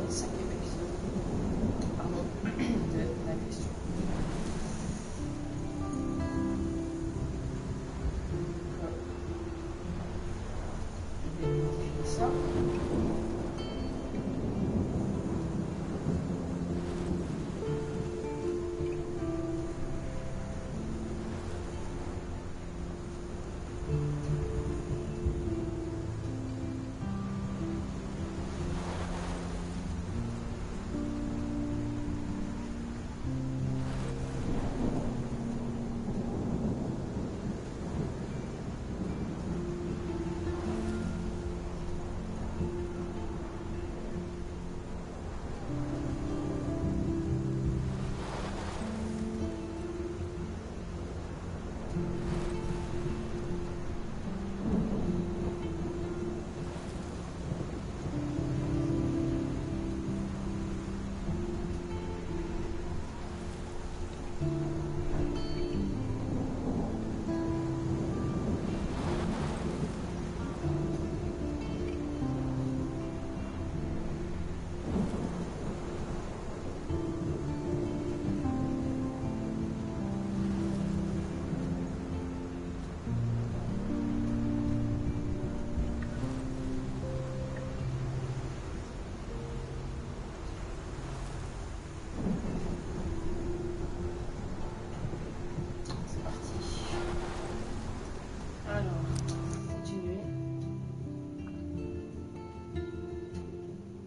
cinquième épisode de LIVEstream. Je vais modifier ça.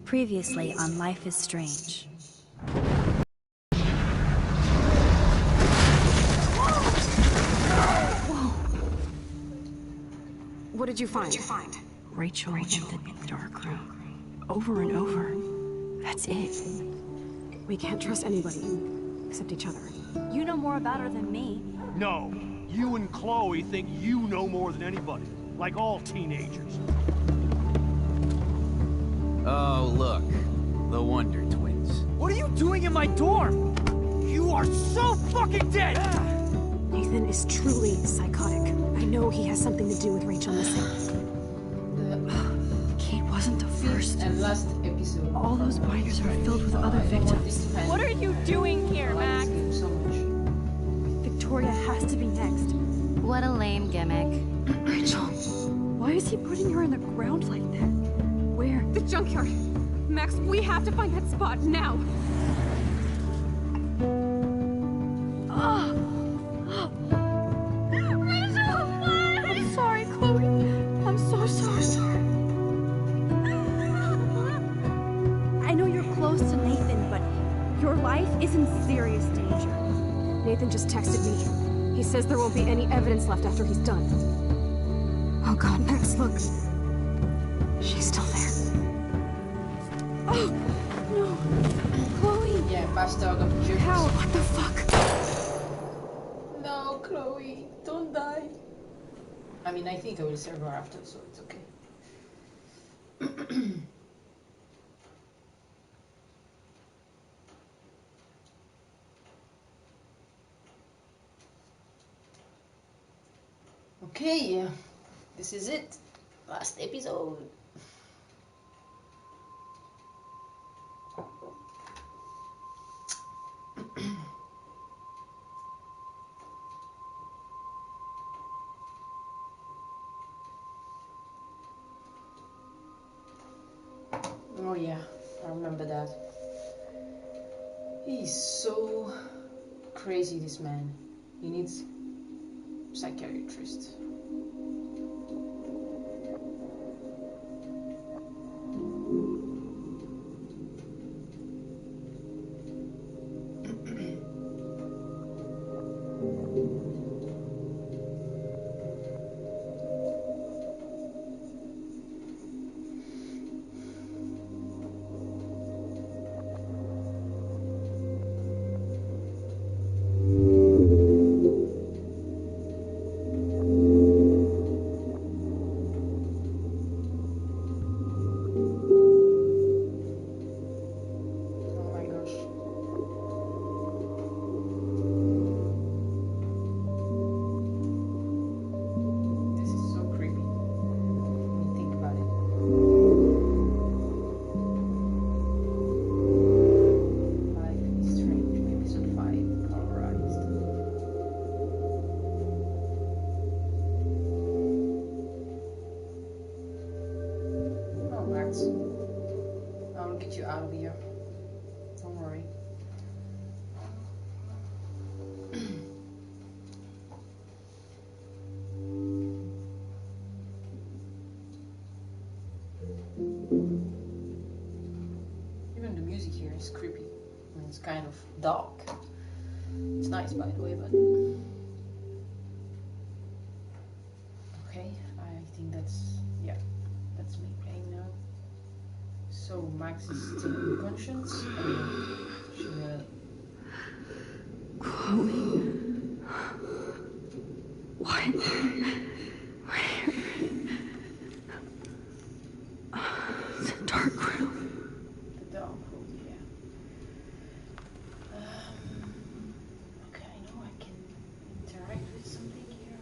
Previously on Life is Strange. What did you find? Rachel in the dark room. Over and over. That's it. We can't trust anybody, except each other. You know more about her than me. No. You and Chloe think you know more than anybody. Like all teenagers. Oh, look. The Wonder Twins. What are you doing in my dorm? You are so fucking dead! Nathan is truly psychotic. I know he has something to do with Rachel missing. Kate wasn't the first. And last episode. All those binders are filled with other victims. What are you doing here, Max? So much. Victoria has to be next. What a lame gimmick. Rachel, why is he putting her in the ground like that? Where? The junkyard. Max, we have to find that spot now. Rachel, what? I'm sorry, Chloe. I'm so sorry. I know you're close to Nathan, but your life is in serious danger. Nathan just texted me. He says there won't be any evidence left after he's done. Oh God, Max, look. She's still there. Oh, no. Chloe. Yeah, bastard of jerks. How? What the fuck? No, Chloe, don't die. I mean, I think I will serve her after, so it's okay. Okay, this is it. Last episode. Oh yeah, I remember that. He's so crazy, this man. He needs psychiatrist. get you out of here. Don't worry. Even the music here is creepy. I mean, it's kind of dark. It's nice, by the way, but okay. I think that's that's me playing now. So Max is still unconscious. I mean, she will. Chloe? What? Where? It's a dark room. The dark room, yeah. Okay, I know I can interact with something here.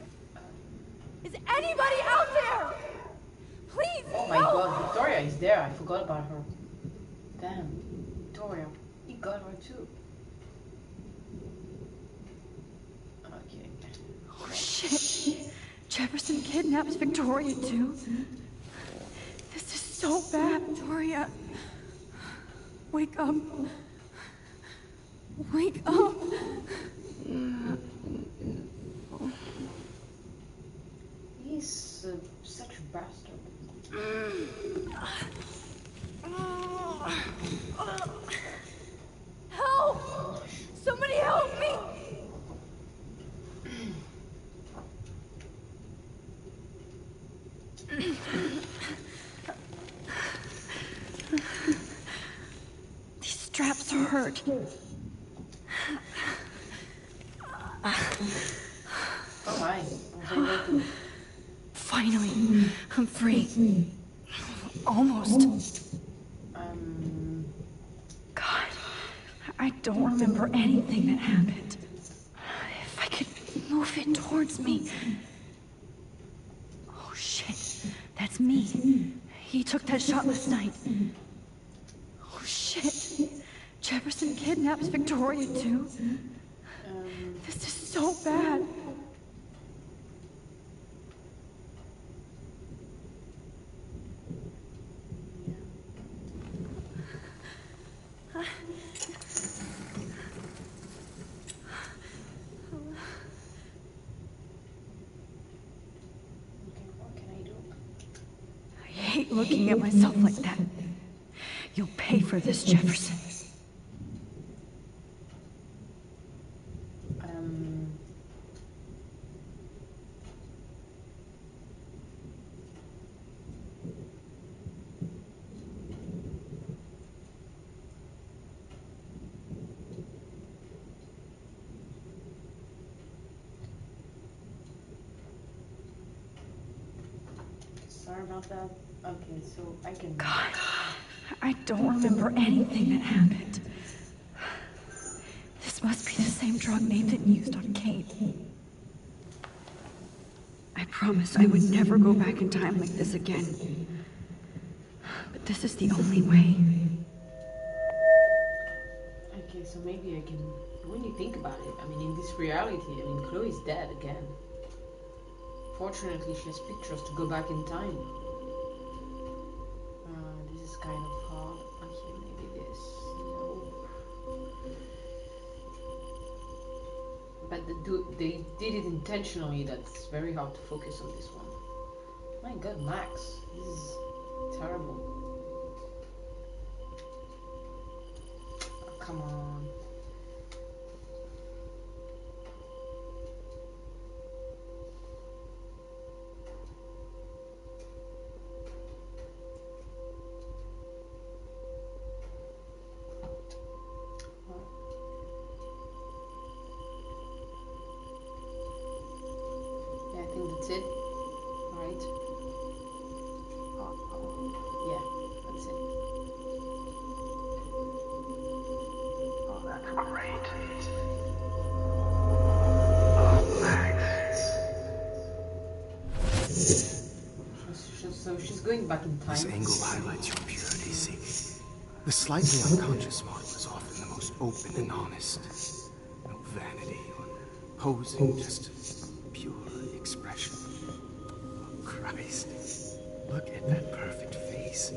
Is anybody out there? Please! Oh my god, Victoria is there. I forgot about her. Damn, Victoria. He got her too. Okay. Oh shit. Jefferson kidnaps Victoria too? This is so bad, Victoria. Wake up. Wake up. He's such a bastard. Help! Somebody help me! These straps hurt. Oh my. Finally, I'm free. Almost. God, I don't remember anything that happened. If I could move it towards me. Oh shit, that's me. He took that shot last night. Oh shit. Jefferson kidnaps Victoria too. This is so bad. I hate looking at myself like that. You'll pay for this, Jefferson. Sorry about that. Okay, so I can. God, I don't remember anything that happened. This must be the same drug Nathan used on Kate. I promised I would never go back in time like this again. But this is the only way. Okay, so maybe I can. When you think about it, I mean, in this reality, I mean, Chloe's dead again. Fortunately, she has pictures to go back in time. This is kind of hard. Okay, maybe this. No. But they did it intentionally. That's very hard to focus on this one. My God, Max, this is terrible. Oh, come on. That's it, right? Yeah, that's it. Oh, that's great. Oh, Max. So she's going back in time. This angle highlights your purity seeking. The slightly unconscious model is often the most open and honest. No vanity or posing, just pure expression. Oh, Christ. Look at that perfect face.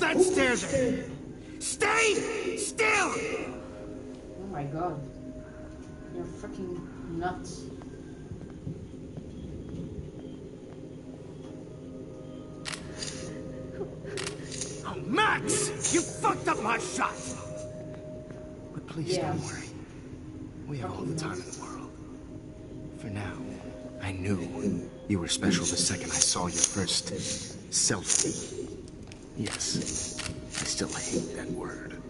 Hold that stare there! Stay still! Oh my god. You're freaking nuts. Oh, Max! You fucked up my shot! But please don't worry. We have all the time in the world. For now, I knew you were special the second I saw your first selfie. Yes, I still hate that word.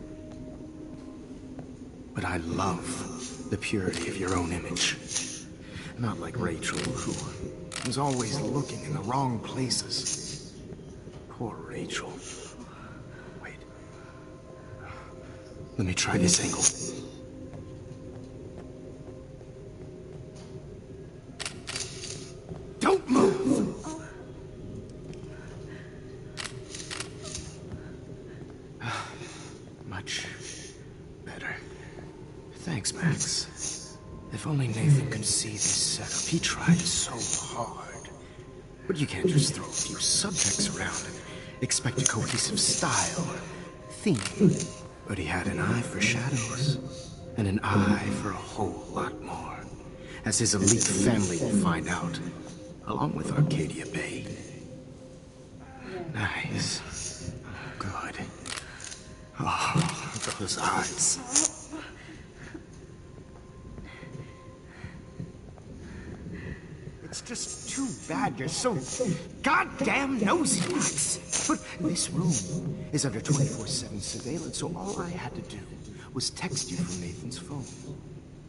But I love the purity of your own image. Not like Rachel, who was always looking in the wrong places. Poor Rachel. Wait. Let me try this angle. Don't move! Much better. Thanks, Max. If only Nathan could see this setup. He tried so hard. But you can't just throw a few subjects around and expect a cohesive style or theme. But he had an eye for shadows, and an eye for a whole lot more. As his elite family will find out, along with Arcadia Bay. Nice. Good. Oh, those eyes. It's just too bad you're so goddamn nosy, Max. But this room is under 24/7 surveillance, so all I had to do was text you from Nathan's phone.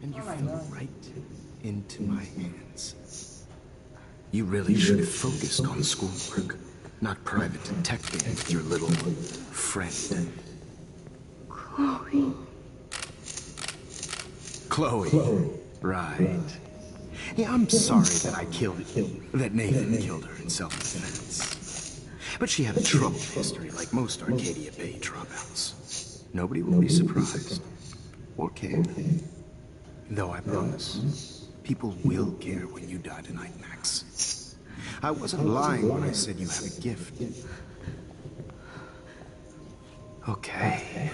And you fell right into my hands. You really should have focused on schoolwork, not private detecting with your little friend. Chloe. Right. Yeah, I'm sorry that Nathan killed her in self-defense. But she had a troubled history like most Arcadia Bay dropouts. Nobody will be surprised. Or care. Though I promise, people will care when you die tonight, Max. I wasn't lying when I said you have a gift. Okay.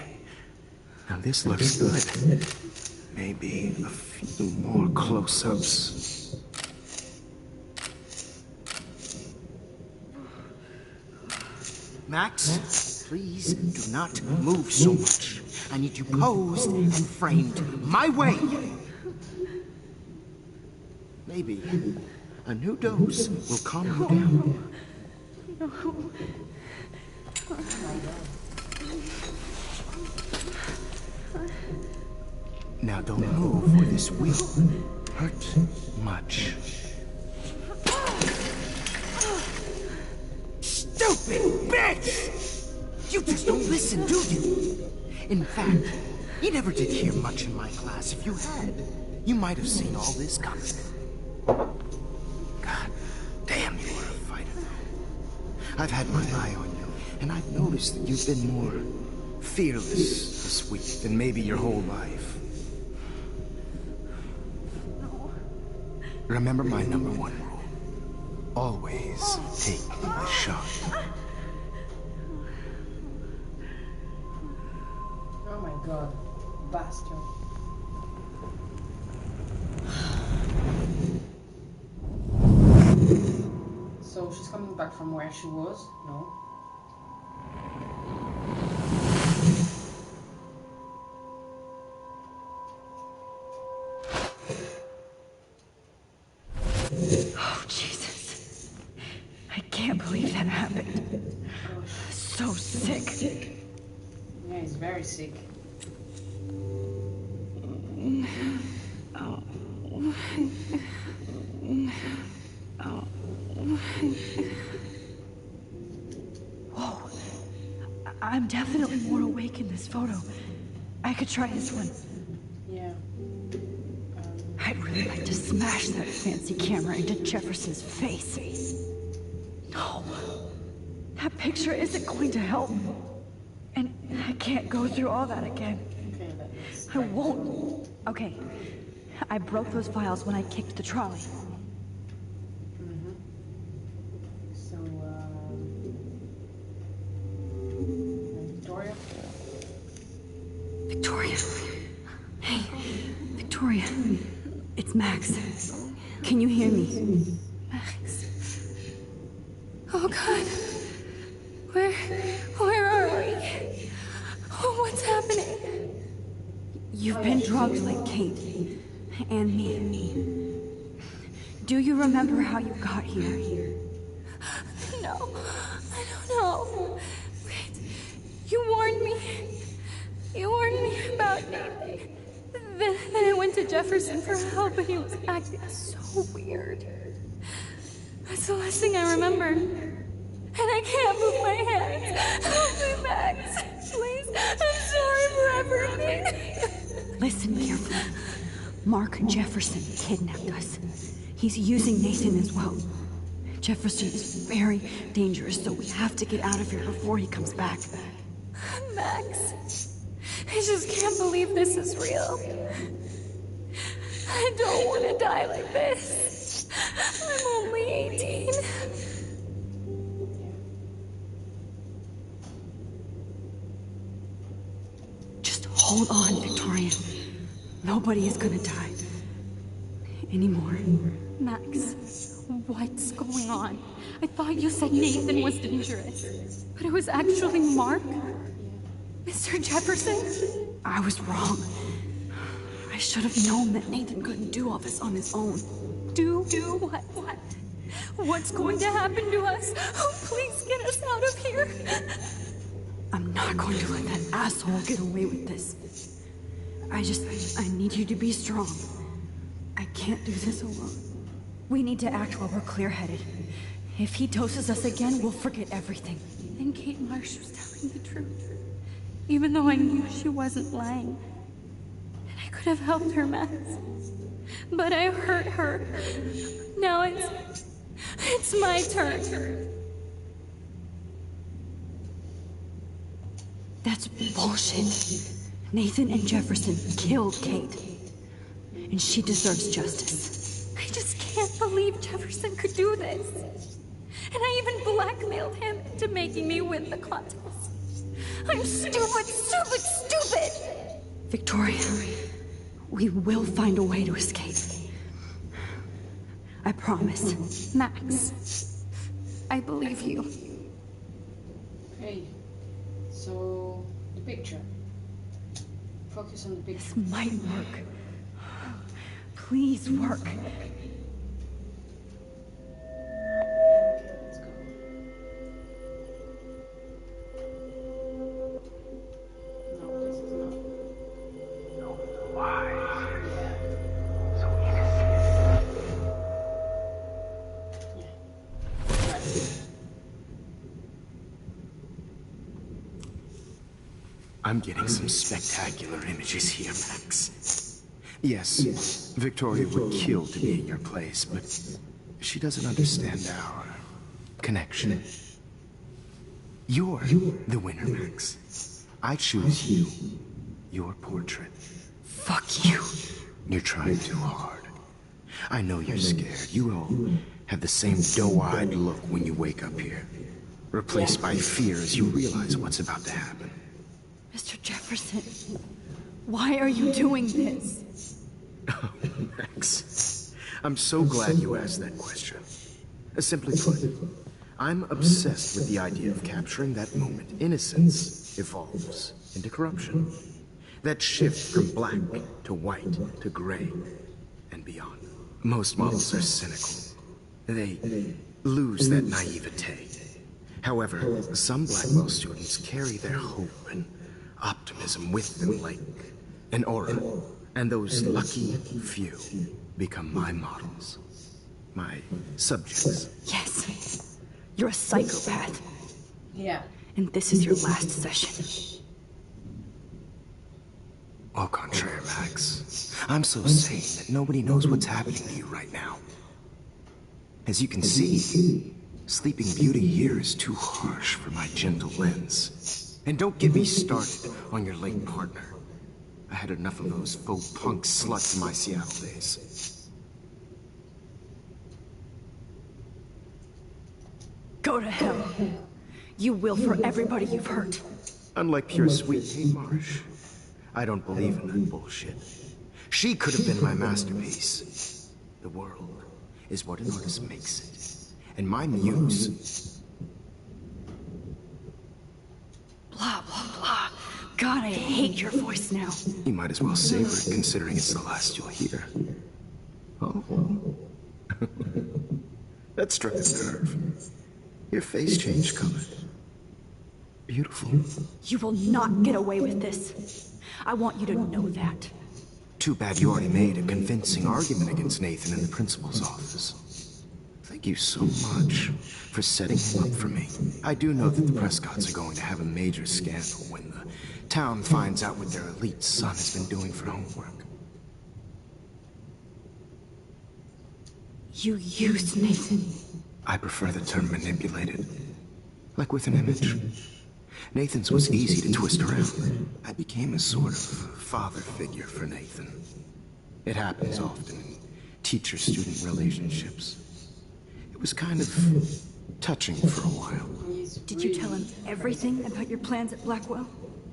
Now this looks good. Maybe a few more close-ups. Max, please do not move so much. I need you posed and framed my way. Maybe a new dose will calm you down. Now don't move or this will hurt much. Stupid bitch! You just don't listen, do you? In fact, you never did hear much in my class. If you had, you might have seen all this coming. God damn, you are a fighter, though. I've had my eye on you, and I've noticed that you've been more fearless this week than maybe your whole life. Remember my #1 rule. Always take the shot. Oh my god, bastard. So she's coming back from where she was? No. Oh, Jesus. I can't believe that happened. So sick. Yeah, he's very sick. Whoa. I'm definitely more awake in this photo. I could try this one. Yeah. I'd really like to smash that fancy camera into Jefferson's face. No. That picture isn't going to help. And I can't go through all that again. Okay, let's I won't. Okay. I broke those files when I kicked the trolley. So, Victoria, it's Max. Can you hear me? Max. Oh God. Where are we? Oh, what's happening? You've been drugged like Kate and me. Do you remember how you got here? No, I don't know. Wait, you warned me. You warned me about Nathan. Then I went to Jefferson for help, and he was acting so weird. That's the last thing I remember. And I can't move my hands. Help me, Max. Please, I'm sorry for everything. Listen carefully. Mark Jefferson kidnapped us. He's using Nathan as well. Jefferson is very dangerous, so we have to get out of here before he comes back. Max, I just can't believe this is real. I don't want to die like this. I'm only 18. Just hold on, Victoria. Nobody is gonna die. Anymore. Max, what's going on? I thought you said Nathan was dangerous, but it was actually Mark? Mr. Jefferson? I was wrong. I should have known that Nathan couldn't do all this on his own. Do what? What's going to happen to us? Oh, please get us out of here. I'm not going to let that asshole get away with this. I need you to be strong. I can't do this alone. We need to act while we're clear-headed. If he doses us again, we'll forget everything. Then Kate Marsh was telling the truth. Even though I knew she wasn't lying. And I could have helped her, Max. But I hurt her. Now it's my turn. That's bullshit. Nathan and Jefferson killed Kate. And she deserves justice. I just can't believe Jefferson could do this. And I even blackmailed him into making me win the contest. I'm stupid. Victoria, we will find a way to escape. I promise. Max, I believe you. Okay, so the picture. Focus on the picture. This might work. Please work. Let's go. No, this is not. No, why? Yeah. So innocent. Yeah. Right. I'm getting some spectacular images here, Max. Yes, Victoria would kill to be in your place, but she doesn't understand our connection. You're the winner, Max. I choose you. Your portrait. Fuck you. You're trying too hard. I know you're scared. You all have the same doe-eyed look when you wake up here. Replaced by fear as you realize what's about to happen. Mr. Jefferson, why are you doing this? Oh, Max. I'm so glad you asked that question. Simply put, I'm obsessed with the idea of capturing that moment innocence evolves into corruption. That shift from black to white to gray and beyond. Most models are cynical. They lose that naivete. However, some Blackwell students carry their hope and optimism with them like an aura. And those lucky few become my models. My subjects. Yes. You're a psychopath. Yeah. And this is your last session. Au contraire, Max. I'm so sane that nobody knows what's happening to you right now. As you can see, Sleeping Beauty here is too harsh for my gentle lens. And don't get me started on your late partner. I had enough of those faux punk sluts in my Seattle days. Go to hell. You will for everybody you've hurt. Unlike pure sweet Kate Marsh, I don't believe in that bullshit. She could have been my masterpiece. The world is what an artist makes it. And my muse... Blah, blah, blah. God, I hate your voice now. You might as well savor it, considering it's the last you'll hear. Oh. That struck a nerve. Your face changed color. Beautiful. You will not get away with this. I want you to know that. Too bad you already made a convincing argument against Nathan in the principal's office. Thank you so much for setting him up for me. I do know that the Prescotts are going to have a major scandal when the town finds out what their elite son has been doing for homework. You used Nathan. I prefer the term manipulated. Like with an image. Nathan's was easy to twist around. I became a sort of father figure for Nathan. It happens often in teacher-student relationships. It was kind of touching for a while. Did you tell him everything about your plans at Blackwell?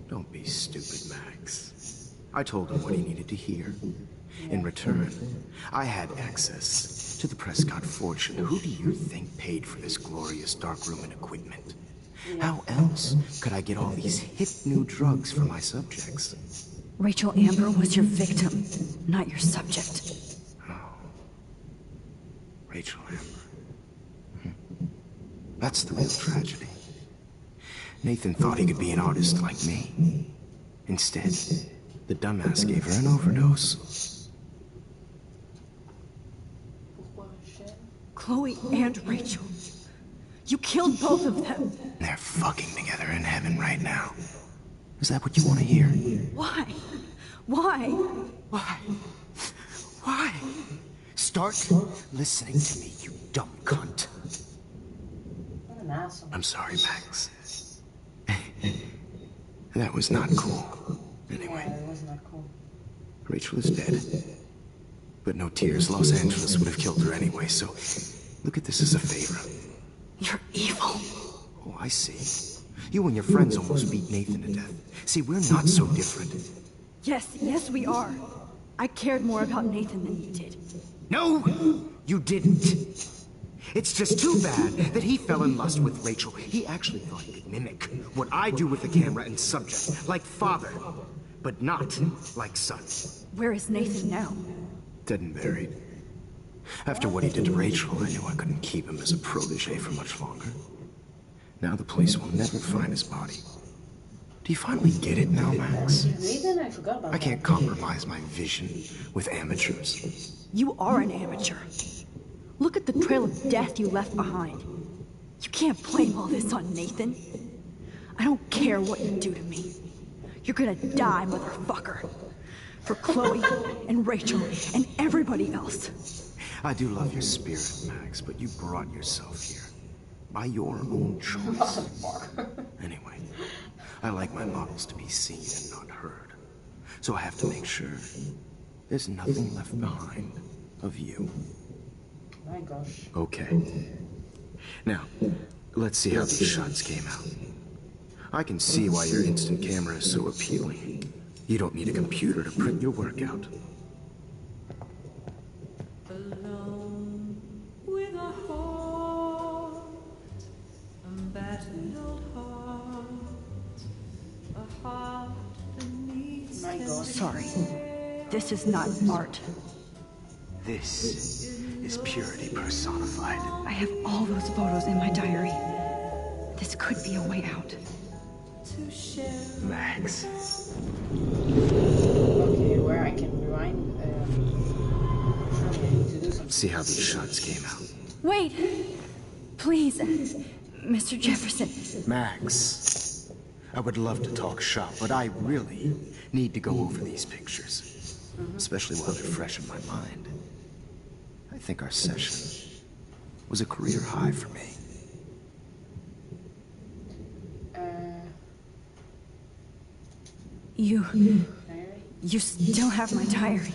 Don't be stupid, Max. I told him what he needed to hear. In return, I had access to the Prescott fortune. Who do you think paid for this glorious darkroom and equipment? How else could I get all these hip new drugs for my subjects? Rachel Amber was your victim, not your subject. Oh. Rachel Amber. That's the real tragedy. Nathan thought he could be an artist like me. Instead, the dumbass gave her an overdose. Chloe and Rachel. You killed both of them. They're fucking together in heaven right now. Is that what you want to hear? Why? Why? Why? Why? Start listening to me, you dumb cunt. What an asshole. I'm sorry, Max. That was not cool. Anyway. Yeah, it was not cool. Rachel is dead. But no tears. Los Angeles would have killed her anyway, so look at this as a favor. You're evil. Oh, I see. You and your friends almost beat Nathan to death. See, we're not so different. Yes, we are. I cared more about Nathan than you did. No, you didn't. It's just too bad that he fell in lust with Rachel. He actually thought he could mimic what I do with the camera and subject, like father, but not like son. Where is Nathan now? Dead and buried. After what he did to Rachel, I knew I couldn't keep him as a protege for much longer. Now the police will never find his body. Do you finally get it now, Max? Nathan, I forgot about I can't compromise my vision with amateurs. You are an amateur. Look at the trail of death you left behind. You can't blame all this on Nathan. I don't care what you do to me. You're gonna die, motherfucker. For Chloe and Rachel and everybody else. I do love your spirit, Max, but you brought yourself here. By your own choice. Anyway, I like my models to be seen and not heard. So I have to make sure there's nothing left behind of you. My gosh. Okay. Now, let's see how these shots came out. I can see why your instant camera is so appealing. You don't need a computer to print your work out. Alone with a heart, a battered old heart, a heart that needs My gosh. Sorry. This is not art. This is purity personified. I have all those photos in my diary. This could be a way out. to share. Max. Okay, where I can rewind. Surely I need to do something. See how these shots came out. Wait! Please, Mr. Jefferson. Max. I would love to talk shop, but I really need to go over these pictures. Especially while they're fresh in my mind. I think our session was a career high for me. You still have my diary.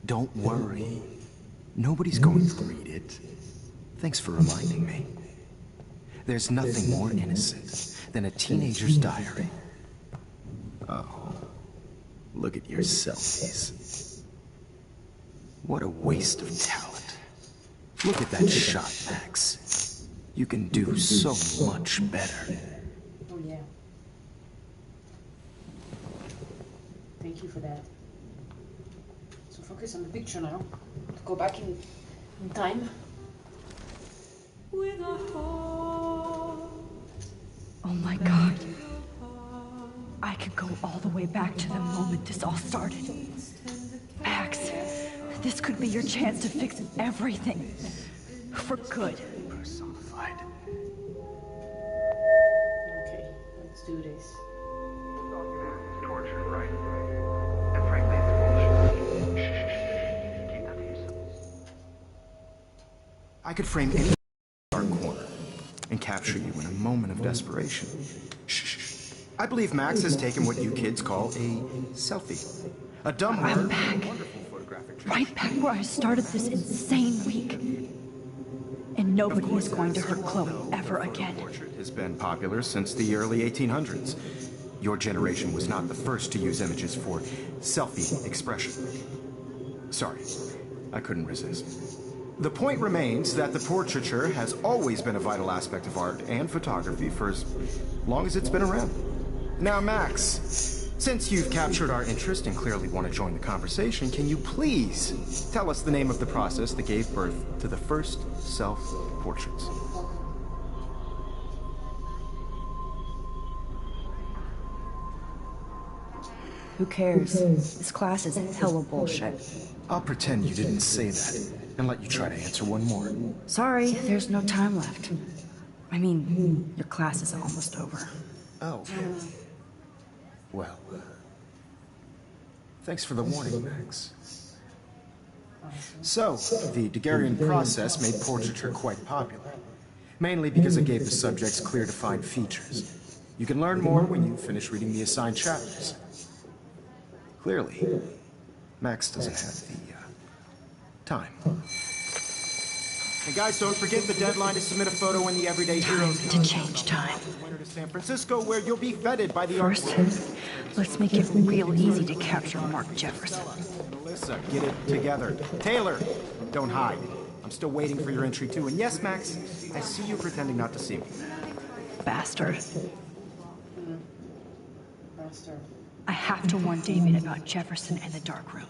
Don't worry. Nobody's going to read it. Thanks for reminding me. There's nothing more innocent than a teenager's diary. Oh, look at your selfies. What a waste of talent. Look at that shot, Max. You can do so much better. Oh yeah. Thank you for that. So focus on the picture now. To go back in time. With a heart, Oh my god. I could go all the way back to the moment this all started. Max, this could be your chance to fix everything. For good. Personified. Okay, let's do this. Torture, right? And frankly, it's bullshit. Shh. Keep that to yourself. I could frame any dark corner and capture you in a moment of desperation. Shh. I believe Max has taken what you kids call a selfie. A dumb I'm word, back. wonderful photographic trick. Right back where I started this insane week. And nobody is going to hurt Chloe ever again. Portrait has been popular since the early 1800s. Your generation was not the first to use images for selfie expression. Sorry, I couldn't resist. The point remains that the portraiture has always been a vital aspect of art and photography for as long as it's been around. Now, Max, since you've captured our interest and clearly want to join the conversation, can you please tell us the name of the process that gave birth to the first self-portraits? Who cares? This class is hella bullshit. I'll pretend you didn't say that and let you try to answer one more. Sorry, there's no time left. I mean, your class is almost over. Oh. Well, thanks for the warning, Max. So, the Daguerrean process made portraiture quite popular, mainly because it gave the subjects clear defined features. You can learn more when you finish reading the assigned chapters. Clearly, Max doesn't have the time. And guys, don't forget the deadline to submit a photo in the Everyday Heroes To change time. winter to San Francisco, where you'll be feted by the First, let's make it real easy to capture Mark Jefferson. Melissa, get it together. Taylor, don't hide. I'm still waiting for your entry too. And yes, Max, I see you pretending not to see me. Bastard. Bastard. I have to warn David about Jefferson and the dark room.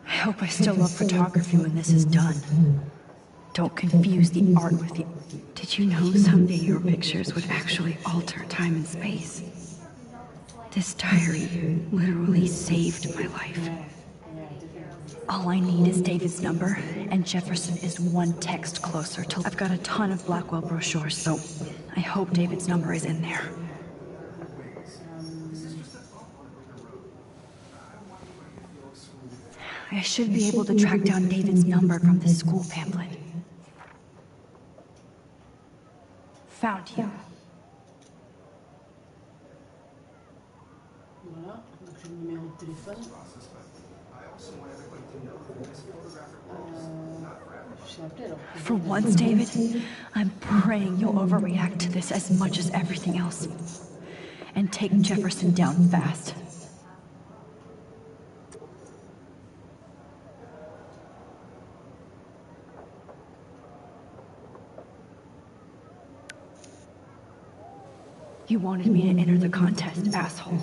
I hope I still love photography when this is done. Don't confuse the art with the... Did you know someday your pictures would actually alter time and space? This diary literally saved my life. All I need is David's number, and Jefferson is one text closer to... I've got a ton of Blackwell brochures, so I hope David's number is in there. I should be able to track down David's number from the school pamphlet. Found you. Voilà, donc j'ai le numéro de téléphone. Je sais appeler alors. For once, David, I'm praying you'll overreact to this as much as everything else. And take Jefferson down fast. You wanted me to enter the contest, asshole.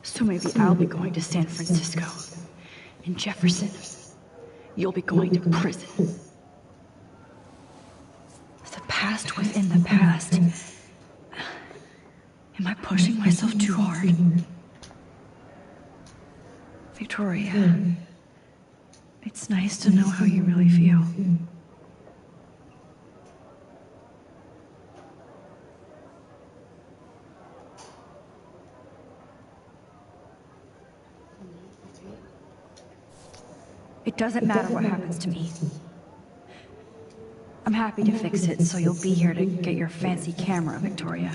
So maybe I'll be going to San Francisco. And Jefferson, you'll be going to prison. The past within the past. Am I pushing myself too hard? Victoria, it's nice to know how you really feel. It doesn't matter what happens to me. I'm happy to fix it, so you'll be here to get your fancy camera, Victoria.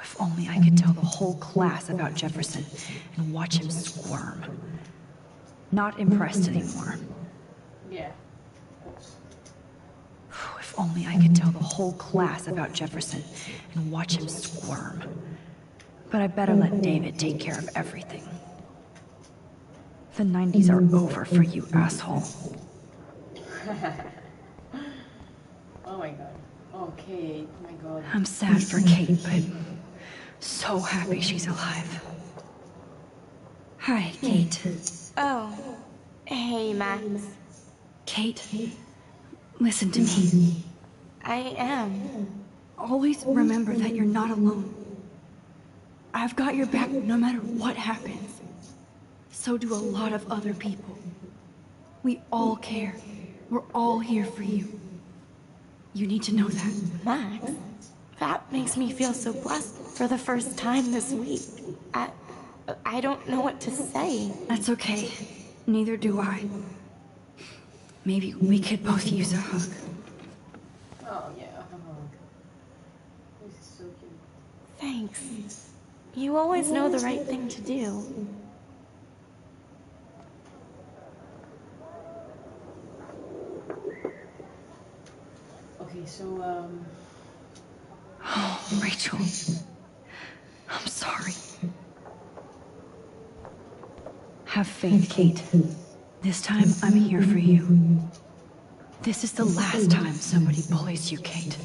If only I could tell the whole class about Jefferson and watch him squirm. Not impressed anymore. Yeah. If only I could tell the whole class about Jefferson and watch him squirm. But I better let David take care of everything. The 90s are over for you, asshole. Oh my god. Oh, Kate, my god. I'm sad for Kate, but so happy she's alive. Hi, Kate. Oh, hey, Max. Kate, listen to me. I am. Always remember that you're not alone. I've got your back no matter what happens. So do a lot of other people. We all care. We're all here for you. You need to know that. Max, that makes me feel so blessed for the first time this week. I don't know what to say. That's okay. Neither do I. Maybe we could both use a hug. Oh, yeah, a hug. This is so cute. Thanks. You always know the right thing to do. Okay, so, Oh, Rachel. I'm sorry. Have faith, Kate. This time, I'm here for you. This is the last time somebody bullies you, Kate.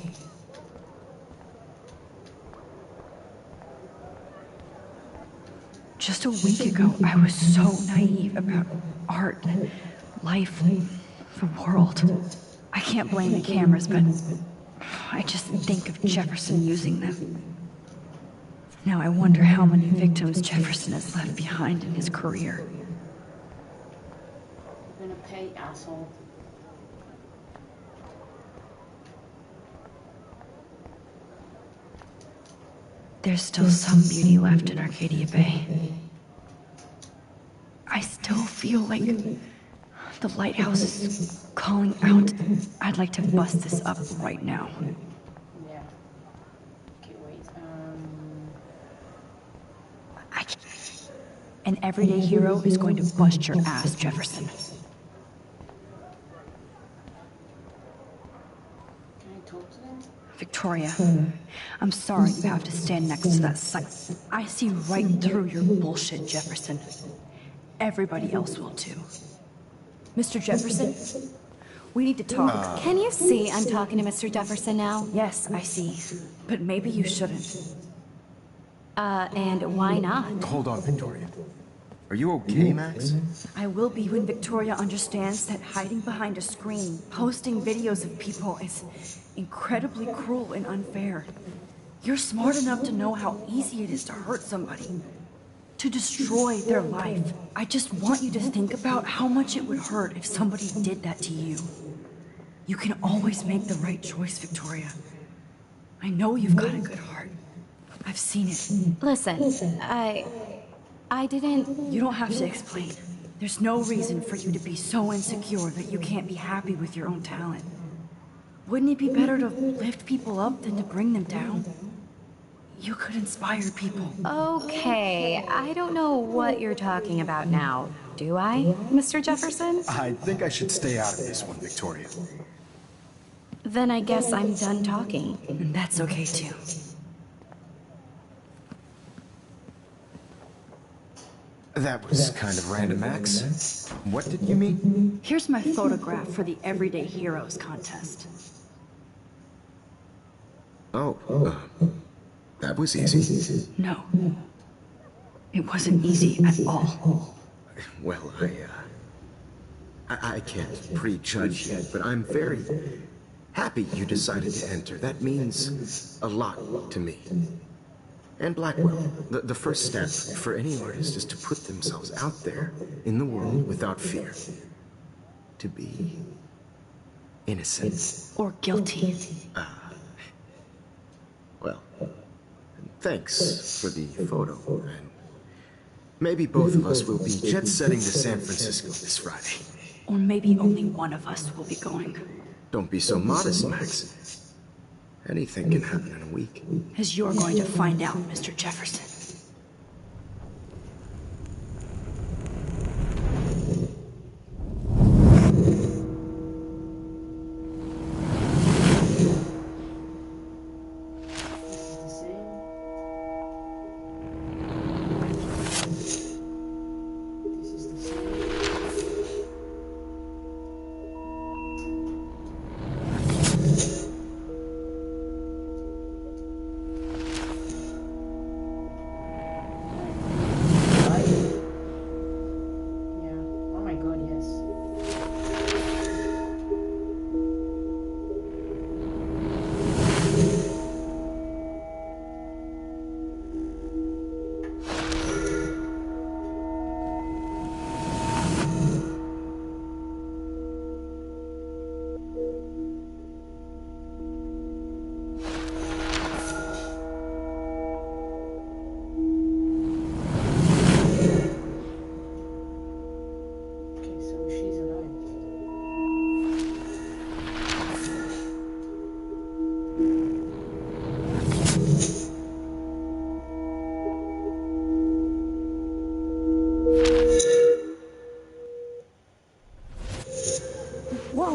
Just a week ago, I was so naive about art, life, the world. I can't blame the cameras, but I just think of Jefferson using them. Now I wonder how many victims Jefferson has left behind in his career. I'm gonna pay, asshole. There's still some beauty left in Arcadia Bay. I still feel like the lighthouse is calling out. I'd like to bust this up right now. Yeah. Okay, wait, An everyday hero is going to bust your ass, Jefferson. Can I talk to them? Victoria, I'm sorry you have to stand next to that site. I see right through your bullshit, Jefferson. Everybody else will too. Mr. Jefferson, we need to talk. Can you see I'm talking to Mr. Jefferson now? Yes, I see. But maybe you shouldn't. And why not? Hold on, Victoria. Are you okay, Max? I will be when Victoria understands that hiding behind a screen, posting videos of people is incredibly cruel and unfair. You're smart enough to know how easy it is to hurt somebody, to destroy their life. I just want you to think about how much it would hurt if somebody did that to you. You can always make the right choice, Victoria. I know you've got a good heart. I've seen it. Listen, I didn't... You don't have to explain. There's no reason for you to be so insecure that you can't be happy with your own talent. Wouldn't it be better to lift people up than to bring them down? You could inspire people. Okay, I don't know what you're talking about now. Do I, Mr. Jefferson? I think I should stay out of this one, Victoria. Then I guess I'm done talking. And that's okay too. That was kind of random, Max. What did you mean? Here's my photograph for the Everyday Heroes contest. Oh, that was easy. No. It wasn't easy at all. Well, I can't prejudge yet, but I'm very happy you decided to enter. That means a lot to me. And Blackwell, the first step for any artist is to put themselves out there in the world without fear. To be innocent. Or guilty. Well, thanks for the photo. And maybe both of us will be jet-setting to San Francisco this Friday. Or maybe only one of us will be going. Don't be so modest, Max. Anything can happen in a week. As you're going to find out, Mr. Jefferson.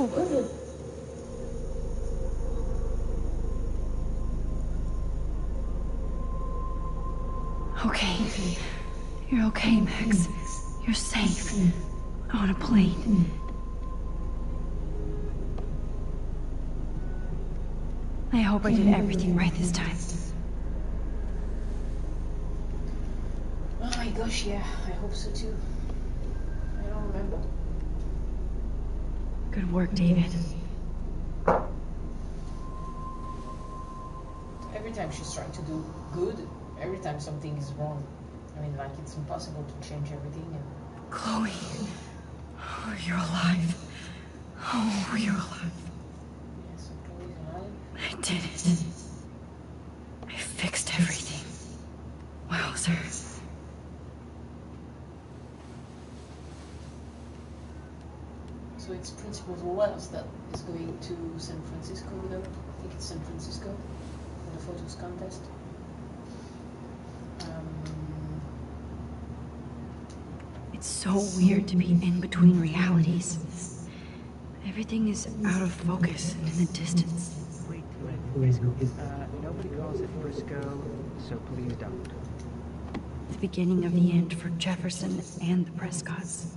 go. Okay. You're okay, Max. You're safe. On a plane. I hope I did everything right this time. Oh my gosh, yeah, I hope so too. I don't remember. Good work, David. Every time she's trying to do good, every time something is wrong. I mean, like, it's impossible to change everything and... Chloe. Oh, you're alive. Oh, you're alive. Yeah, so Chloe's alive. I did it. I fixed everything. Wowzer. So it's Principal Wells that is going to San Francisco with her. I think it's San Francisco for the photos contest. It's so weird to be in between realities. Everything is out of focus and in the distance. Wait, nobody calls it Frisco, so please don't. The beginning of the end for Jefferson and the Prescotts.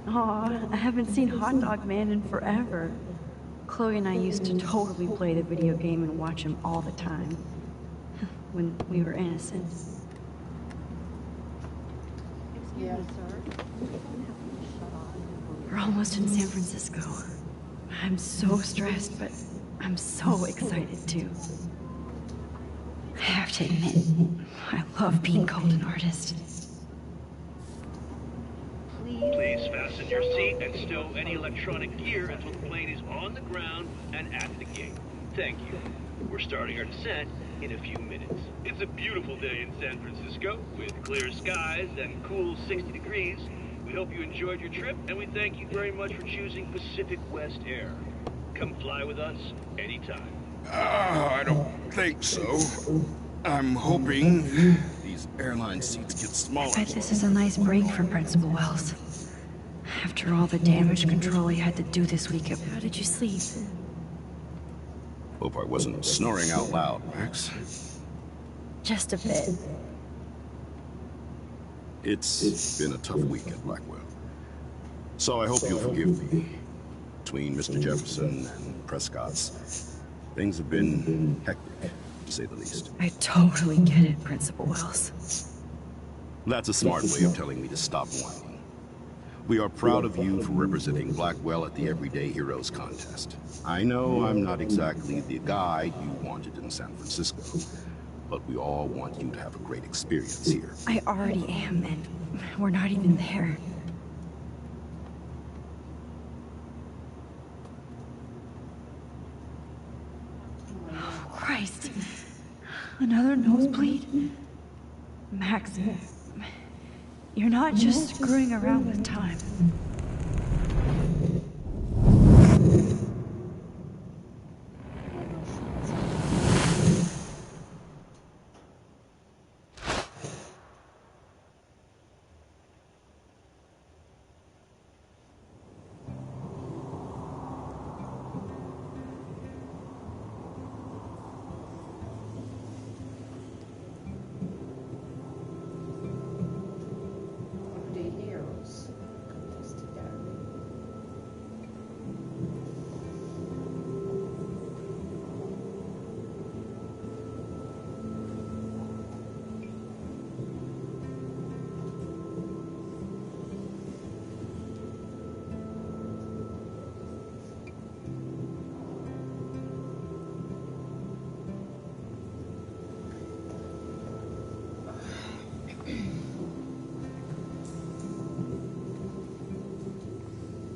Aw, I haven't seen Hot Dog Man in forever. Chloe and I used to totally play the video game and watch him all the time. When we were innocent. Yeah. We're almost in San Francisco. I'm so stressed, but I'm so excited too. I have to admit, I love being called an artist. Please fasten your seat and stow any electronic gear until the plane is on the ground and at the gate. Thank you. We're starting our descent in a few minutes. It's a beautiful day in San Francisco with clear skies and cool 60 degrees. We hope you enjoyed your trip, and we thank you very much for choosing Pacific West Air. Come fly with us anytime. I don't think so. I'm hoping these airline seats get smaller. I bet this is a nice break for Principal Wells. After all the damage control he had to do this week, how did you sleep? Hope I wasn't snoring out loud, Max. Just a bit. It's been a tough week at Blackwell. So I hope you'll forgive me. Between Mr. Jefferson and Prescott's, things have been hectic, to say the least. I totally get it, Principal Wells. That's a smart way of telling me to stop whining. We are proud of you for representing Blackwell at the Everyday Heroes contest. I know I'm not exactly the guy you wanted in San Francisco, but we all want you to have a great experience here. I already am, and we're not even there. Oh, Christ. Another nosebleed? Max, you're not just screwing around with time.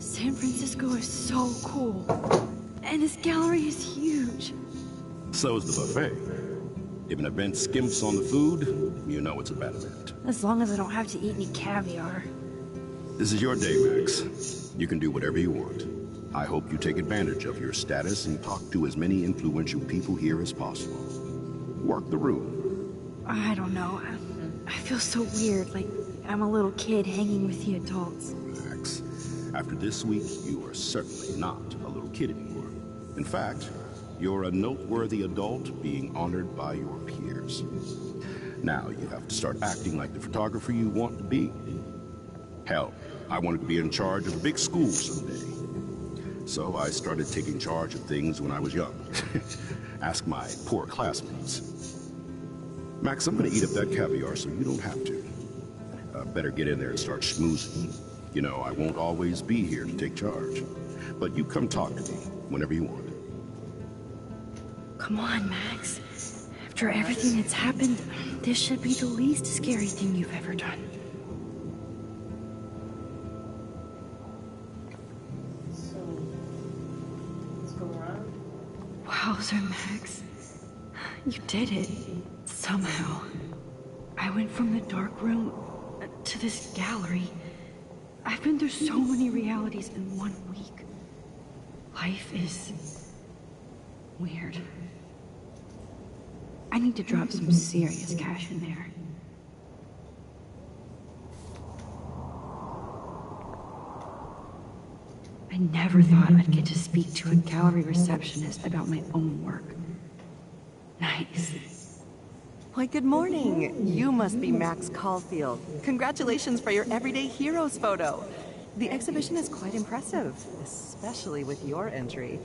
San Francisco is so cool. And this gallery is huge. So is the buffet. If an event skimps on the food, you know it's a bad event. As long as I don't have to eat any caviar. This is your day, Max. You can do whatever you want. I hope you take advantage of your status and talk to as many influential people here as possible. Work the room. I don't know. I feel so weird, like I'm a little kid hanging with the adults. Relax. After this week, you are certainly not a little kid anymore. In fact, you're a noteworthy adult being honored by your peers. Now you have to start acting like the photographer you want to be. Hell, I wanted to be in charge of a big school someday. So I started taking charge of things when I was young. Ask my poor classmates. Max, I'm gonna eat up that caviar so you don't have to. Better get in there and start schmoozing. You know, I won't always be here to take charge. But you come talk to me whenever you want. Come on, Max. After everything that's happened, this should be the least scary thing you've ever done. So, let's go around. Wowzer, Max. You did it. Somehow. I went from the dark room to this gallery. I've been through so many realities in 1 week. Life is weird. I need to drop some serious cash in there. I never thought I'd get to speak to a gallery receptionist about my own work. Nice. Why, good morning. You must be Max Caulfield. Congratulations for your Everyday Heroes photo. The exhibition is quite impressive, especially with your entry.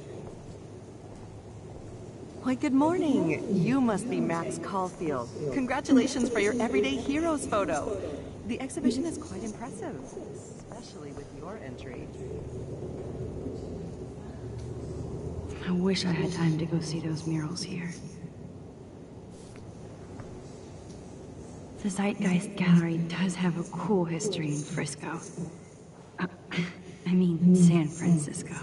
Why, good morning. You must be Max Caulfield. Congratulations for your Everyday Heroes photo. The exhibition is quite impressive, especially with your entry. I wish I had time to go see those murals here. The Zeitgeist Gallery does have a cool history in Frisco. I mean, San Francisco.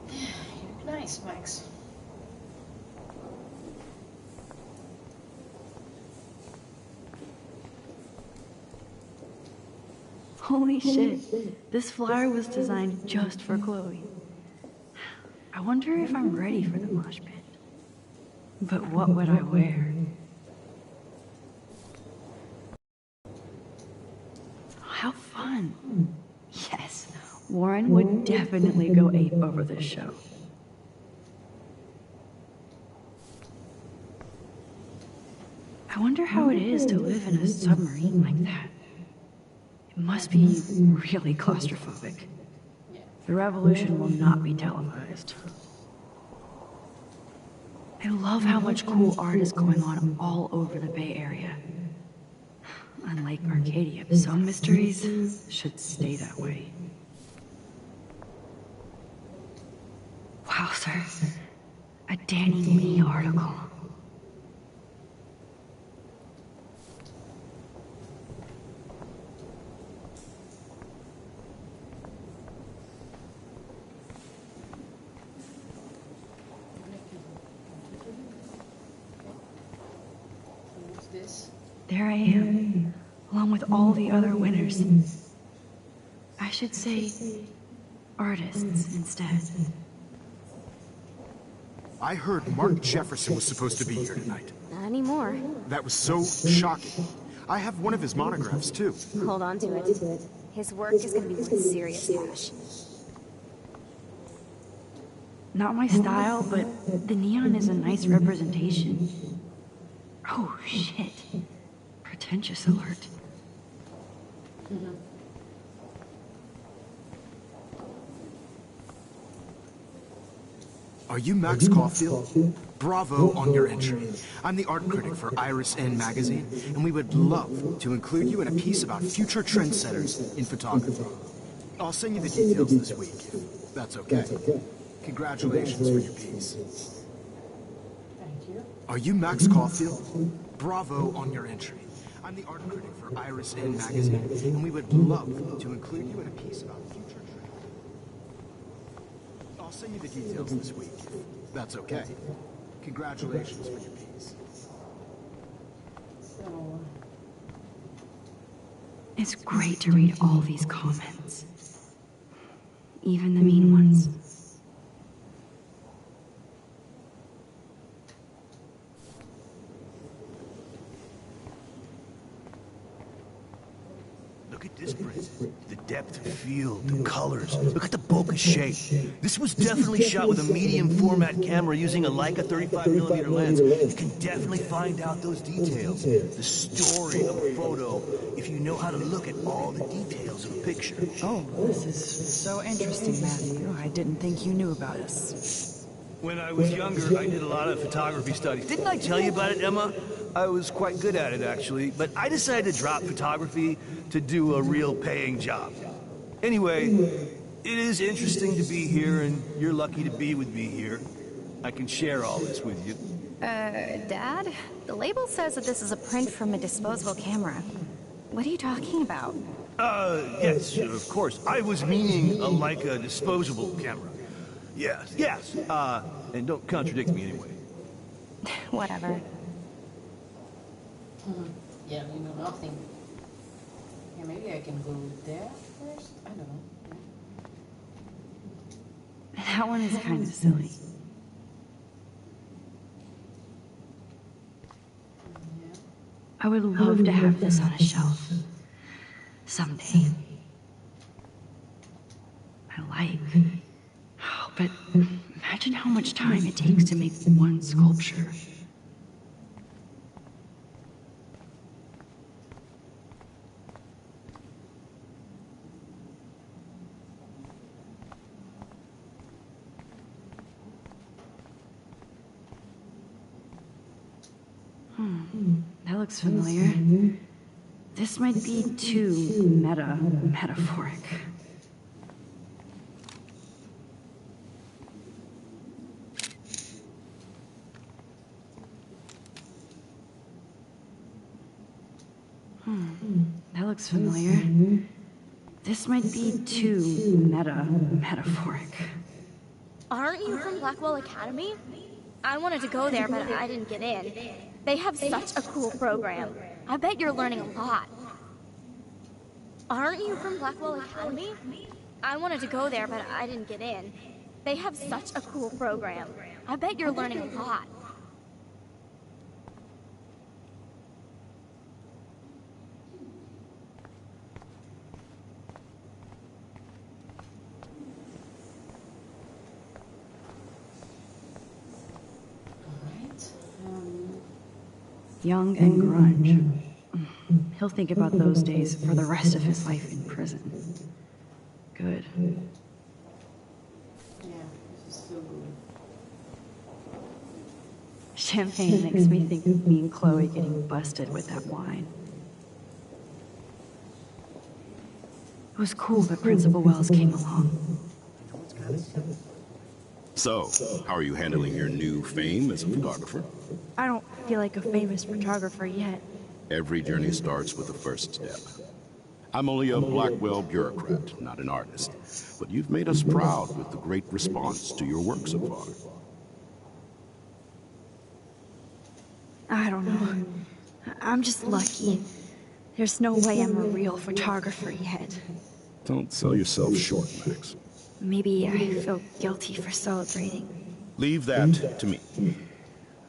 You look nice, Max. Holy shit, this flyer was designed just for Chloe. I wonder if I'm ready for the mosh pit. But what would I wear? How fun. Yes, Warren would definitely go ape over this show. I wonder how it is to live in a submarine like that. It must be really claustrophobic. The revolution will not be televised. I love how much cool art is going on all over the Bay Area. Unlike Arcadia, some mysteries should stay that way. Wow, sir. A Danny Lee article. There I am, along with all the other winners. I should say, artists instead. I heard Mark Jefferson was supposed to be here tonight. Not anymore. That was so shocking. I have one of his monographs, too. Hold on to it. His work is gonna be worth serious cash. Not my style, but the neon is a nice representation. Oh, shit. Pretentious alert. Are you Max Caulfield? Bravo on your entry. I'm the art critic for Iris N magazine, and we would love to include you in a piece about future trendsetters in photography. I'll send you the details this week, if that's okay. Congratulations for your piece. Thank you. Are you Max Caulfield? Bravo on your entry. I'm the art critic for Iris N magazine, and we would love to include you in a piece about future trends. I'll send you the details this week, if that's okay. Congratulations for your piece. So, It's great to read all these comments. Even the mean ones. feel, the colors. Look at the bokeh shape. This was definitely shot with a medium format camera using a Leica 35mm lens. You can definitely find out those details. The story of a photo if you know how to look at all the details of a picture. Oh, this is so interesting, Matthew. I didn't think you knew about us. When I was younger, I did a lot of photography studies. Didn't I tell you about it, Emma? I was quite good at it, actually, but I decided to drop photography to do a real paying job. Anyway, it is interesting to be here, and you're lucky to be with me here. I can share all this with you. Dad? The label says that this is a print from a disposable camera. What are you talking about? Yes, of course. I was meaning a Leica disposable camera. Yes. And don't contradict me anyway. Whatever. Yeah, we know nothing. Yeah, maybe I can go there first? I don't know. That one is kind of silly. I would love to have this on a shelf. Someday. I like. Oh, but imagine how much time it takes to make one sculpture. That looks familiar. This might be too metaphoric. That looks familiar. This might be too metaphoric. Aren't you from Blackwell Academy? I wanted to go there, but I didn't get in. They have such a cool program. I bet you're learning a lot. Aren't you from Blackwell Academy? I wanted to go there, but I didn't get in. They have such a cool program. I bet you're learning a lot. Young and grunge. He'll think about those days for the rest of his life in prison. Good. Yeah, this is so good. Champagne makes me think of me and Chloe getting busted with that wine. It was cool that Principal Wells came along. So, how are you handling your new fame as a photographer? I don't feel like a famous photographer yet. Every journey starts with the first step. I'm only a Blackwell bureaucrat, not an artist. But you've made us proud with the great response to your work so far. I don't know. I'm just lucky. There's no way I'm a real photographer yet. Don't sell yourself short, Max. Maybe I feel guilty for celebrating. Leave that to me.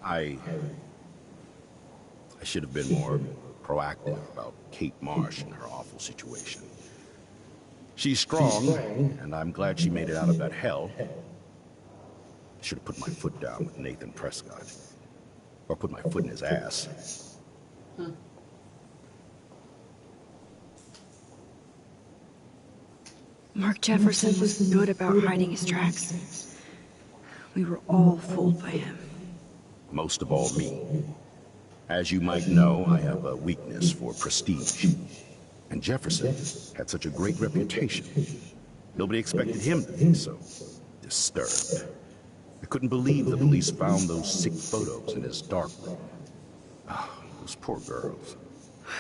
I should have been more proactive about Kate Marsh and her awful situation. She's strong, and I'm glad she made it out of that hell. I should have put my foot down with Nathan Prescott. Or put my foot in his ass. Mark Jefferson was good about hiding his tracks. We were all fooled by him. Most of all, me. As you might know, I have a weakness for prestige. And Jefferson had such a great reputation. Nobody expected him to be so disturbed. I couldn't believe the police found those sick photos in his dark room. Oh, those poor girls.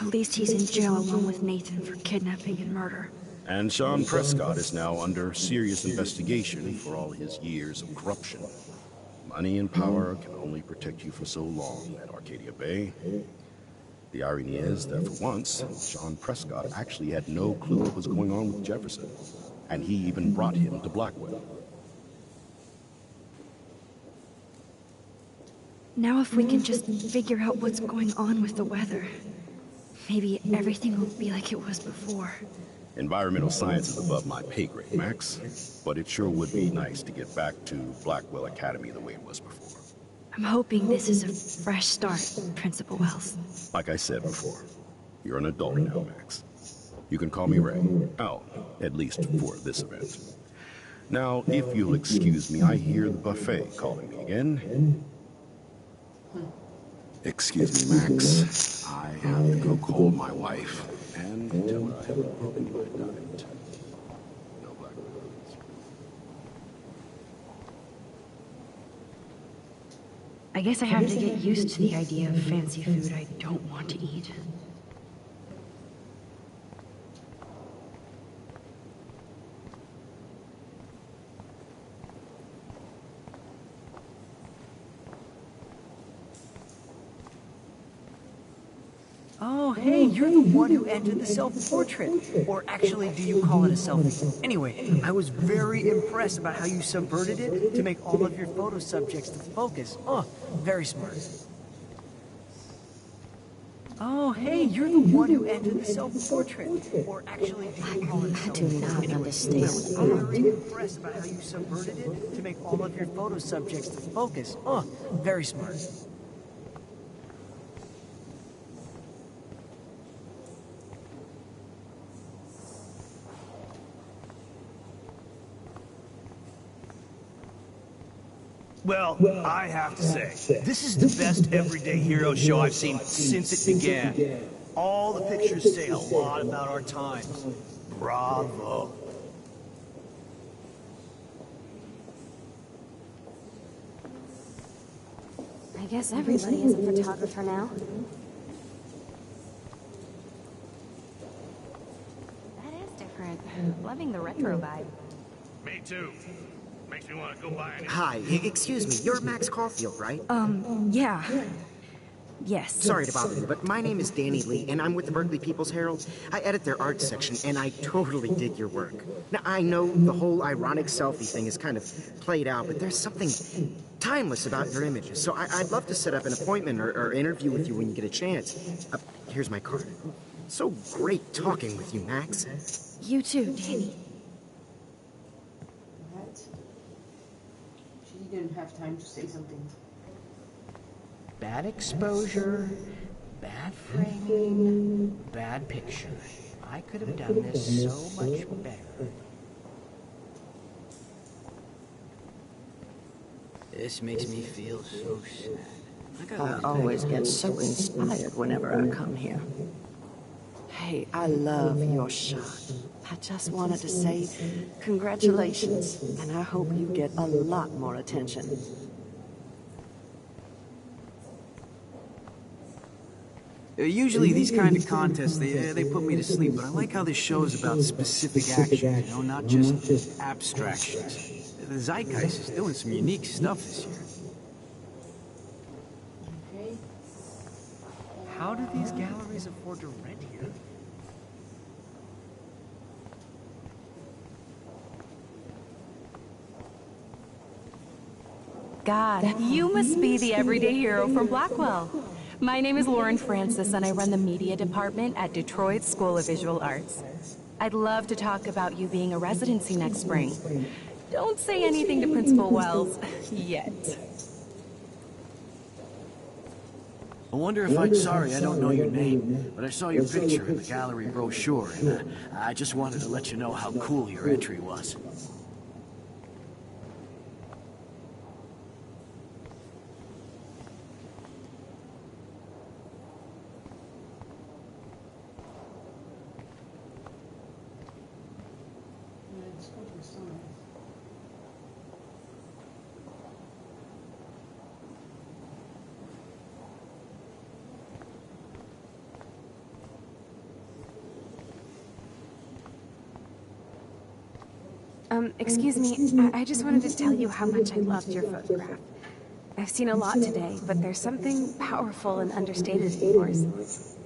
At least he's in jail along with Nathan for kidnapping and murder. And Sean Prescott is now under serious investigation for all his years of corruption. Money and power can only protect you for so long at Arcadia Bay. The irony is that for once, Sean Prescott actually had no clue what was going on with Jefferson. And he even brought him to Blackwell. Now if we can just figure out what's going on with the weather, maybe everything will be like it was before. Environmental science is above my pay grade, Max. But it sure would be nice to get back to Blackwell Academy the way it was before. I'm hoping this is a fresh start, Principal Wells. Like I said before, you're an adult now, Max. You can call me Ray. Oh, at least for this event. Now, if you'll excuse me, I hear the buffet calling me again. Excuse me, Max. I have to go call my wife and tell her I haven't broken my diet. No black rose. I guess I have to get used to the idea of fancy food I don't want to eat. Oh, hey, you're the one who entered the self-portrait. Or actually, do you call it a selfie? Anyway, I was very impressed about how you subverted it to make all of your photo subjects the focus. Oh, very smart. Oh, hey, you're the one who entered the self-portrait. Or actually, do you call it a selfie? I do not understand. I was very impressed about how you subverted it to make all of your photo subjects the focus. Oh, very smart. Well, I have to say, this is the best everyday hero show I've seen since it began. All the pictures say a lot about our times. Bravo. I guess everybody is a photographer now. That is different. Loving the retro vibe. Me too. Makes me want to go buy any. Hi, excuse me. You're Max Caulfield, right? Yeah. Yes. Sorry to bother you, but my name is Danny Lee, and I'm with the Berkeley People's Herald. I edit their art section, and I totally dig your work. Now, I know the whole ironic selfie thing is kind of played out, but there's something timeless about your images, so I'd love to set up an appointment or interview with you when you get a chance. Here's my card. So great talking with you, Max. You too, Danny. What? She didn't have time to say something. Bad exposure, bad framing, bad picture. I could have done this so much better. This makes me feel so sad. I always get so inspired whenever I come here. Hey, I love your shot. I just wanted to say congratulations, and I hope you get a lot more attention. Usually these kind of contests, they put me to sleep, but I like how this show is about specific action, you know, not just abstractions. The Zeitgeist is doing some unique stuff this year. Okay. How do these galleries afford to rent here? God, you must be the everyday hero from Blackwell. My name is Lauren Francis, and I run the media department at Detroit School of Visual Arts. I'd love to talk about you being a residency next spring. Don't say anything to Principal Wells yet. I wonder if sorry I don't know your name, but I saw your picture in the gallery brochure, and I just wanted to let you know how cool your entry was. Let's go to the summer. Excuse me, I just wanted to tell you how much I loved your photograph. I've seen a lot today, but there's something powerful and understated in yours.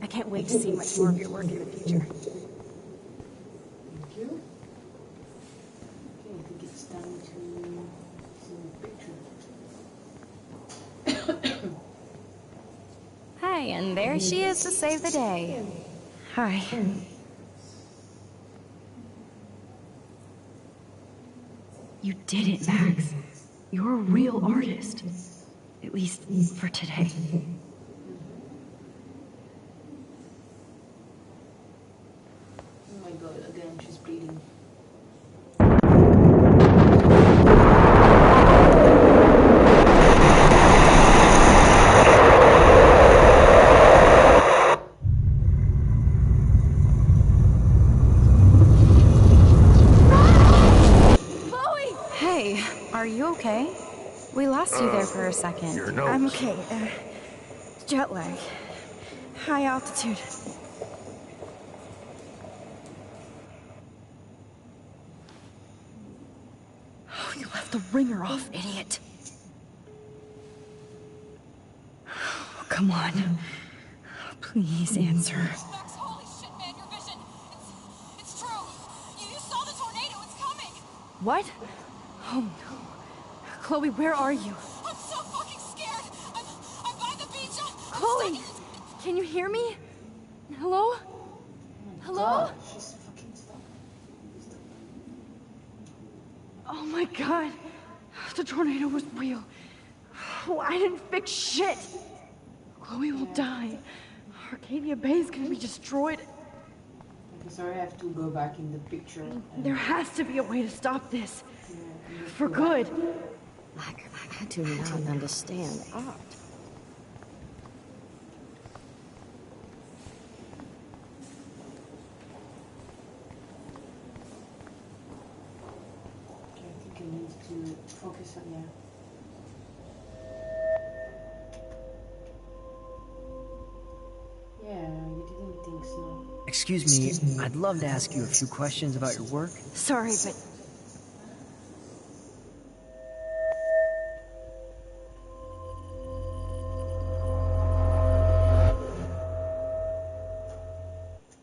I can't wait to see much more of your work in the future. Thank you. Okay, I think it's time to see the picture. Hi, and there she is to save the day. Hi. did it, Max. You're a real artist. At least for today. Oh my god, again, she's bleeding. Hey, are you okay? We lost you there for a second. Your nose. I'm okay. Jet lag. High altitude. Oh, you left the ringer off, idiot. Oh, come on. Please answer. Max, holy shit, man, your vision. It's true. You saw the tornado. It's coming. What? Oh no. Chloe, where are you? I'm so fucking scared. I'm by the beach. Chloe! Can you hear me? Hello? Hello? She's fucking stuck. Oh my god. The tornado was real. Oh, I didn't fix shit. Chloe will die. Arcadia Bay is gonna be destroyed. Okay, sorry, I have to go back in the picture. There has to be a way to stop this. For good. I do not understand art. Okay, I think I need to focus on, yeah. Yeah, you didn't think so. Excuse me, I'd love to ask you a few questions about your work. Sorry, but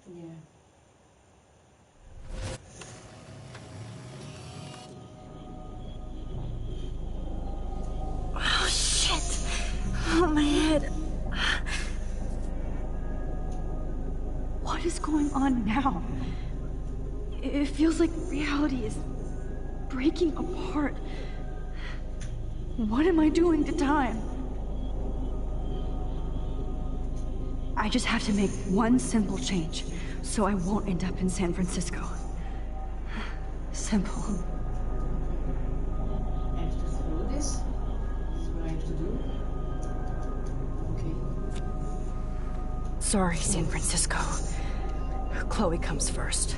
Yeah. oh shit. Oh, my head. What is going on now? It feels like reality is breaking apart. What am I doing to time? I just have to make one simple change, so I won't end up in San Francisco. Simple. I have to throw this. This is what I have to do. Okay. Sorry, San Francisco. Chloe comes first.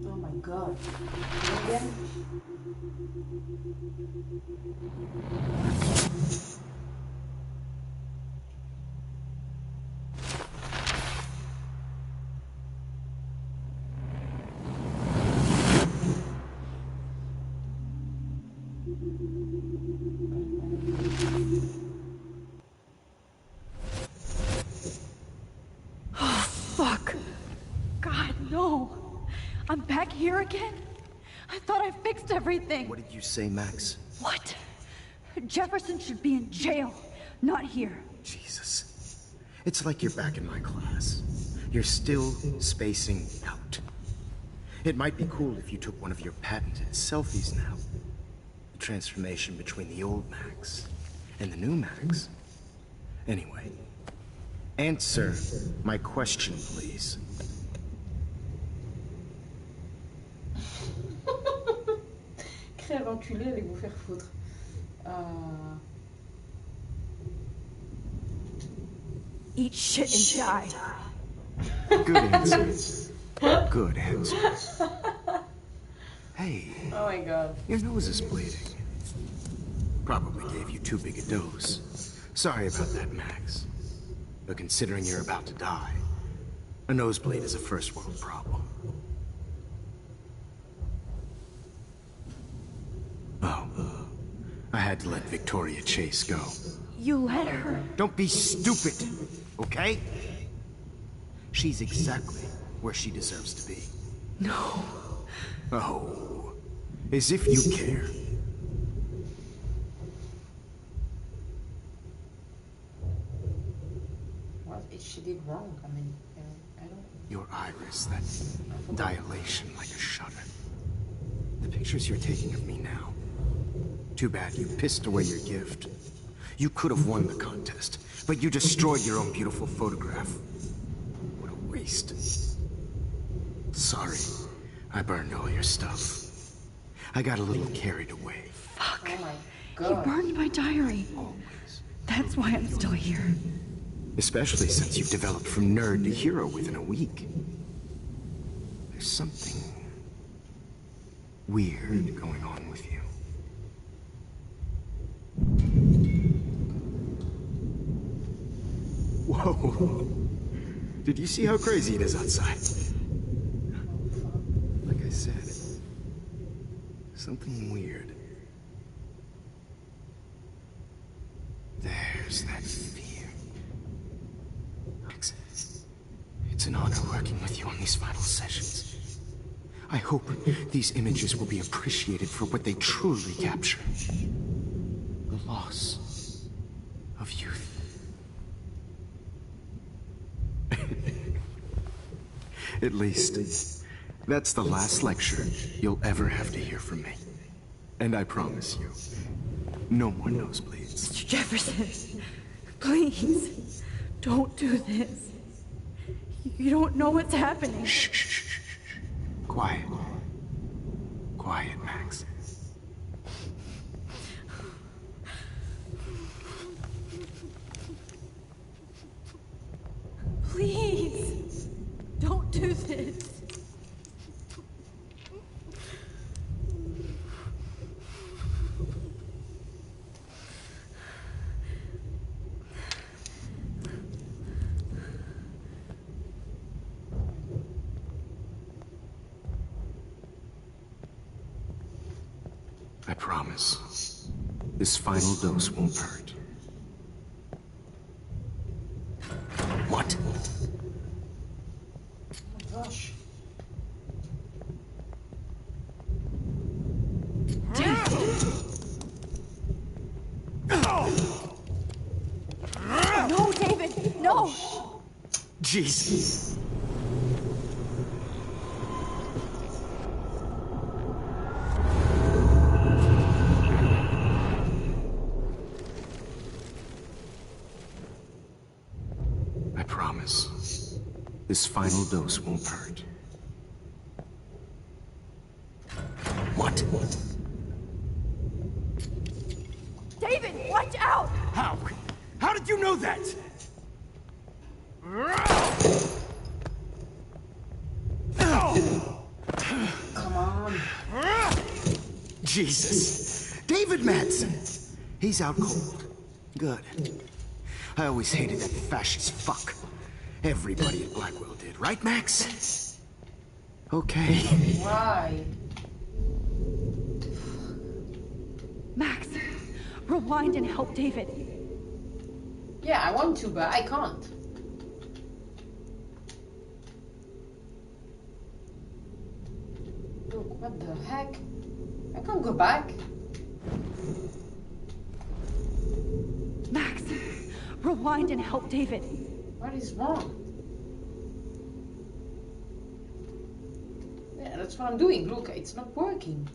Oh my god. Again? Oh, fuck. God, no. I'm back here again? I thought I fixed everything. What did you say, Max? What? Jefferson should be in jail, not here. Jesus. It's like you're back in my class. You're still spacing out. It might be cool if you took one of your patented selfies now. The transformation between the old Max and the new Max. Anyway, answer my question, please. Crève enculé, allez vous faire foutre. Eat shit and die. Good answer. Good answer. Hey. Oh my god. Your nose is bleeding. Probably gave you too big a dose. Sorry about that, Max. But considering you're about to die, a nosebleed is a first world problem. Oh. I had to let Victoria Chase go. You let her? Don't be stupid, okay? She's exactly where she deserves to be. No. Oh, as if you care. What she did wrong? I mean, I don't... Your iris, that dilation like a shutter. The pictures you're taking of me now. Too bad you pissed away your gift. You could have won the contest, but you destroyed your own beautiful photograph. What a waste. Sorry, I burned all your stuff. I got a little carried away. Fuck. Oh my He god. burned my diary. That's why I'm still here. Especially since you've developed from nerd to hero within a week. There's something weird going on with you. Whoa! Did you see how crazy it is outside? Like I said, something weird. There's that fear. It's an honor working with you on these final sessions. I hope these images will be appreciated for what they truly capture. The loss of youth. At least, that's the last lecture you'll ever have to hear from me. And I promise you, no more nosebleeds. Mr. Jefferson, please, don't do this. You don't know what's happening. Shh, shh, shh, shh. Quiet. Quiet, Max. Please, don't do this. I promise, this final dose won't hurt. What? Oh my gosh. No, David, no! Jesus. I promise, this final dose won't hurt. What? David, watch out! How? How did you know that? Come on. Jesus. David Madsen. He's out cold. Good. I always hated that fascist fuck. Everybody at Blackwell did, right, Max? Okay. Why? Max, rewind and help David. Yeah, I want to, but I can't. Look, what the heck? I can't go back. Max, rewind and help David. What is wrong? Yeah, that's what I'm doing. Look, it's not working.